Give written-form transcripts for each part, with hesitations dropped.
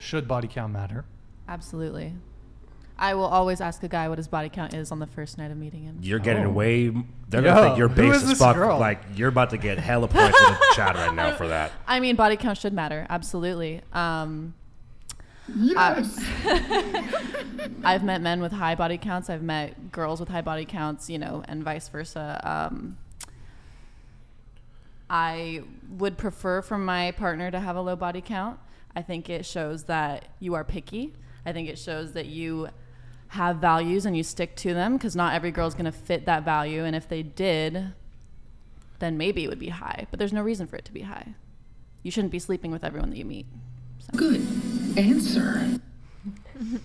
should body count matter? Absolutely. I will always ask a guy what his body count is on the first night of meeting him. You're getting away. They're going to think you're base as fuck. Like, you're about to get hella points in the chat right now for that. I mean, body count should matter. Absolutely. Yes. I've met men with high body counts. I've met girls with high body counts, and vice versa. I would prefer for my partner to have a low body count. I think it shows that you are picky. I think it shows that you have values and you stick to them, because not every girl's going to fit that value. And if they did, then maybe it would be high. But there's no reason for it to be high. You shouldn't be sleeping with everyone that you meet. So. Good answer.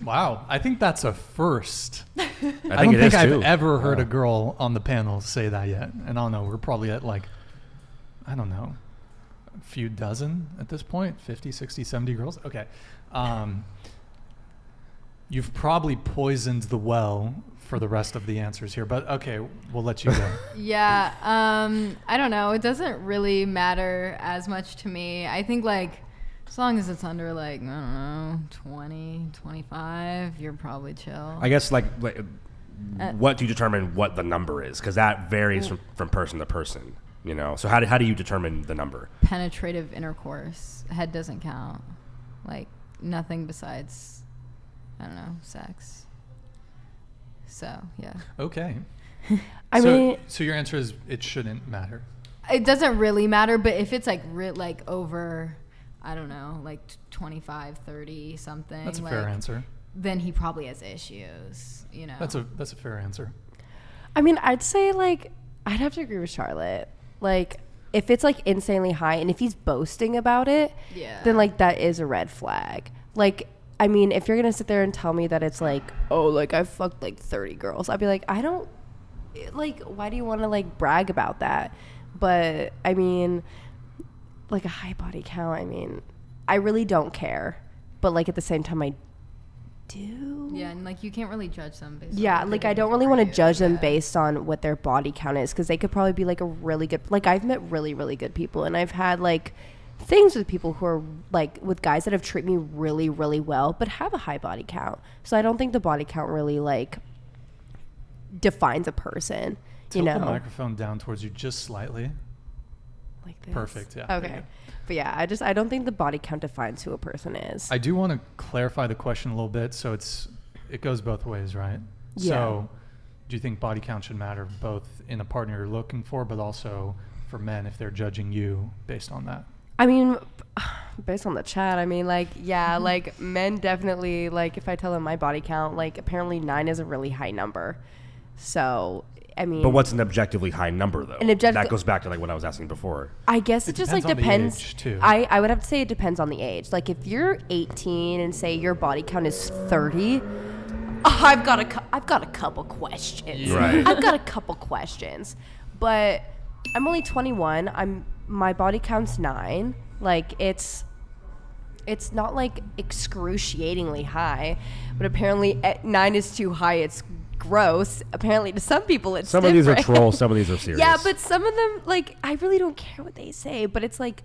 Wow, I think that's a first. I don't think I've too. ever heard a girl on the panel say that yet. And I don't know, we're probably at like, I don't know, a few dozen at this point, 50, 60, 70 girls. Okay. You've probably poisoned the well for the rest of the answers here, but okay, we'll let you go. Yeah, I don't know. It doesn't really matter as much to me. I think like as long as it's under like, I don't know, 20, 25, you're probably chill. I guess like what do you determine what the number is? Because that varies from person to person, So how do you determine the number? Penetrative intercourse. Head doesn't count. Like nothing besides, I don't know, sex. So, yeah. Okay. I mean, so your answer is it shouldn't matter. It doesn't really matter, but if it's like over, I don't know, like 25, 30 something. That's a fair answer. Then he probably has issues, That's a fair answer. I mean, I'd say like I'd have to agree with Charlotte. Like if it's like insanely high and if he's boasting about it, then like that is a red flag. Like I mean, if you're going to sit there and tell me that it's like, oh, like I've fucked like 30 girls, I'd be like, I don't, like, why do you want to like brag about that? But I mean, like a high body count, I mean, I really don't care. But like at the same time, I do. Yeah, and like you can't really judge them based on like I don't really want to judge them based on what their body count is, because they could probably be like a really good, like I've met really, really good people, and I've had like things with people who are like with guys that have treated me really, really well but have a high body count. So I don't think the body count really like defines a person. Tilt the microphone down towards you just slightly. Like this. Perfect. Yeah. Okay. But yeah, I don't think the body count defines who a person is. I do want to clarify the question a little bit, so it goes both ways, right? Yeah. So do you think body count should matter both in a partner you're looking for, but also for men if they're judging you based on that? I mean, based on the chat, I mean, like, yeah, like men definitely, like if I tell them my body count, like apparently 9 is a really high number. So, I mean. But what's an objectively high number though? That goes back to like what I was asking before. I guess it just like depends. On the age too. I would have to say it depends on the age. Like if you're 18 and say your body count is 30, I've got a couple questions. Right. I've got a couple questions. But I'm only 21. My body count's 9. Like it's not like excruciatingly high, but apparently 9 is too high. It's gross. Apparently to some people it's some different. of these are trolls, some of these are serious. Yeah, but some of them, like, I really don't care what they say, but it's like,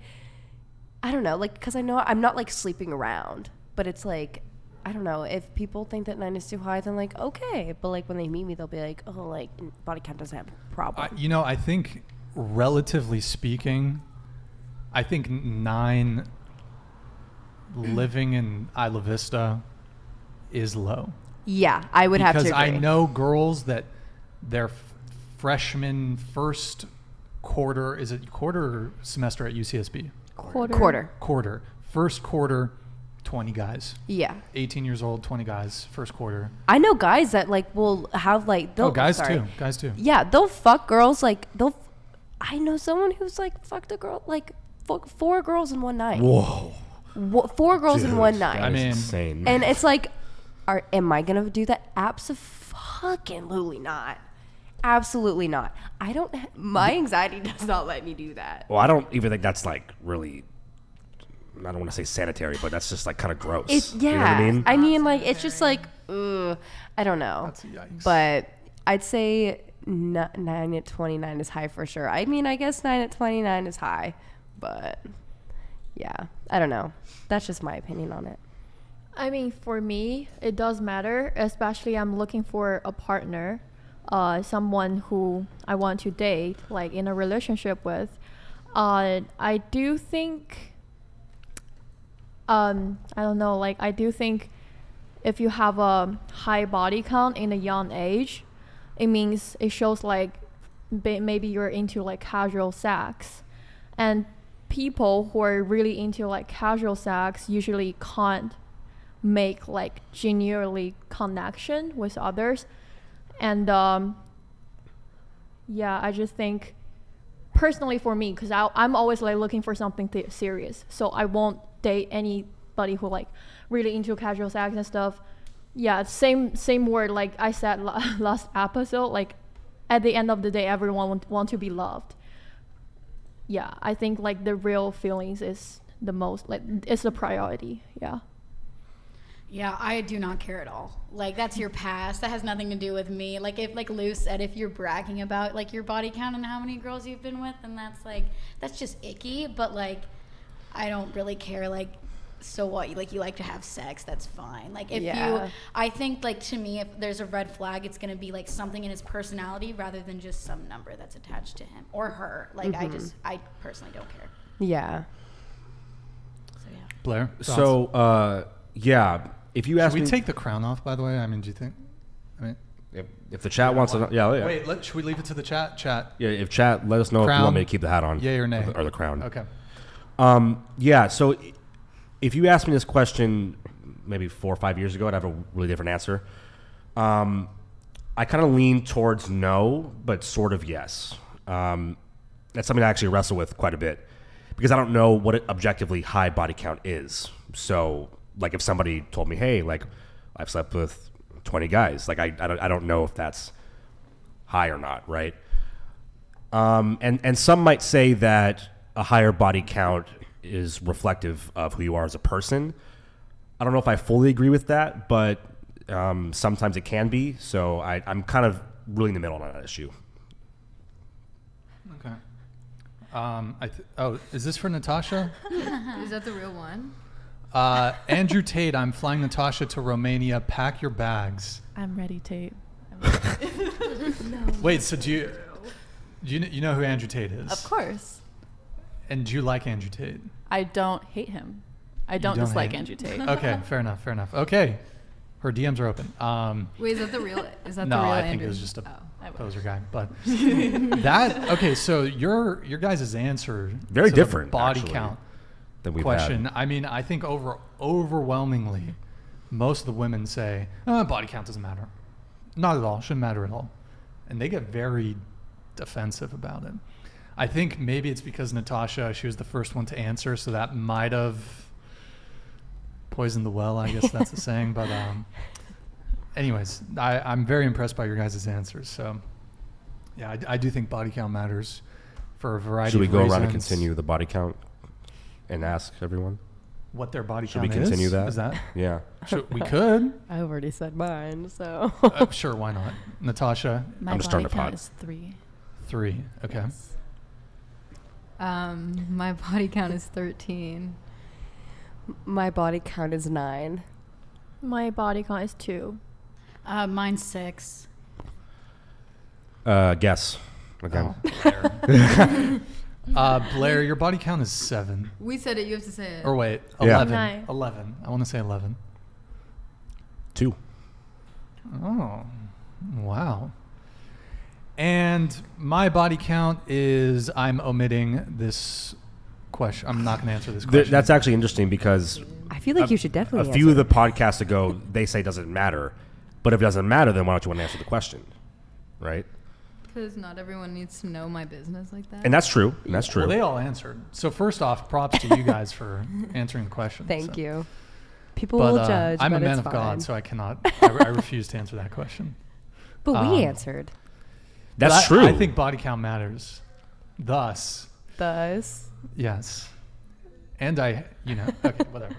I don't know, like, because I know I'm not like sleeping around, but it's like, I don't know, if people think that 9 is too high, then like, okay, but like when they meet me, they'll be like, oh, like body count doesn't have a problem. I think relatively speaking, I think 9 living in Isla Vista is low. Yeah, I would have to agree. Because I know girls that their freshman first quarter, is it quarter or semester at UCSB? Quarter. First quarter, 20 guys. Yeah. 18 years old, 20 guys, first quarter. I know guys that like will have like, guys too. Yeah, they'll fuck girls like, I know someone who's like fucked a girl, like 4 girls in one night. Whoa. 4 girls in one night. I mean, insane. And it's like, am I gonna do that? Absolutely not. Absolutely not. My anxiety does not let me do that. Well, I don't even think that's like really, I don't want to say sanitary, but that's just like kind of gross. Yeah. You know what I mean? I mean, like, it's just like, I don't know. That's a yikes. But I'd say 9 at 29 is high for sure. I mean, I guess 9 at 29 is high, but yeah, I don't know. That's just my opinion on it. I mean, for me, it does matter, especially I'm looking for a partner, someone who I want to date, like in a relationship with. I do think, I don't know, like I do think if you have a high body count in a young age, it means it shows like maybe you're into like casual sex. And people who are really into like casual sex usually can't make like genuinely connection with others. And yeah, I just think personally for me, because I'm always like looking for something serious, so I won't date anybody who like really into casual sex and stuff. Yeah, same word like I said last episode, like at the end of the day everyone want to be loved. Yeah, I think like the real feelings is the most, like it's the priority. Yeah, I do not care at all. Like, that's your past. That has nothing to do with me. Like, if, like Lou said, if you're bragging about, like, your body count and how many girls you've been with, then that's, like, that's just icky. But, like, I don't really care. Like, so what? Like, you like to have sex. That's fine. Like, if I think, like, to me, if there's a red flag, it's going to be, like, something in his personality rather than just some number that's attached to him or her. Like, I personally don't care. Yeah. So, yeah. Blair? Thoughts? So, yeah. If you ask Should we me, take the crown off, by the way? I mean, do you think? I mean, if the chat wants to, yeah. Wait, should we leave it to the chat? Chat. Yeah, if chat, let us know if you want me to keep the hat on. Yay or nay? Or the crown. Okay. Yeah, so if you asked me this question maybe 4 or 5 years ago, I'd have a really different answer. I kind of lean towards no, but sort of yes. That's something I actually wrestle with quite a bit because I don't know what an objectively high body count is. So, like, if somebody told me, hey, like, I've slept with 20 guys, like, I don't know if that's high or not, right? And some might say that a higher body count is reflective of who you are as a person. I don't know if I fully agree with that, but sometimes it can be. So I'm kind of really in the middle on that issue. Okay. Is this for Natasha? Is that the real one? Andrew Tate, I'm flying Natasha to Romania. Pack your bags. I'm ready, Tate. Wait, so do you know who Andrew Tate is? Of course. And do you like Andrew Tate? I don't hate him. I don't don't dislike hate Andrew Tate. Okay, fair enough. Okay, her DMs are open. Wait, is that the real? Is that No, the real I Andrew? think it was just a Oh. poser guy. But okay. So your guys' answer Very to the different, body actually, count than we've question. had. I mean, I think overwhelmingly, most of the women say body count doesn't matter. Not at all. Shouldn't matter at all, and they get very defensive about it. I think maybe it's because Natasha, she was the first one to answer, so that might have poisoned the well. I guess that's the saying. But anyways, I'm very impressed by your guys' answers. So yeah, I do think body count matters for a variety Should we of go reasons. around and continue the body count and ask everyone? What their body Should we count continue is? that? Is that? Yeah. We could. I've already said mine, so. Sure, why not? Natasha, My I'm just body starting to count pod. is 3. 3. Okay. My body count is 13. My body count is 9. My body count is 2. Mine's 6. Guess again. Blair, your body count is 7. We said it. You have to say it. Or wait, Yeah. 11. 9. 11. I want to say 11. 2. Oh, wow. And my body count is, I'm omitting this question. I'm not going to answer this question. That's actually interesting because I feel like you should definitely a few of answer. the podcasts ago, they say it doesn't matter. But if it doesn't matter, then why don't you want to answer the question? Right? Because not everyone needs to know my business like that. And that's true. And that's true. Well, they all answered. So first off, props to you guys for answering the question. Thank so. you. People But will judge, I'm but a man it's of fine. God, so I cannot. I refuse to answer that question. But we answered. That's But true. I think body count matters. Thus, Thus. yes. And okay, whatever.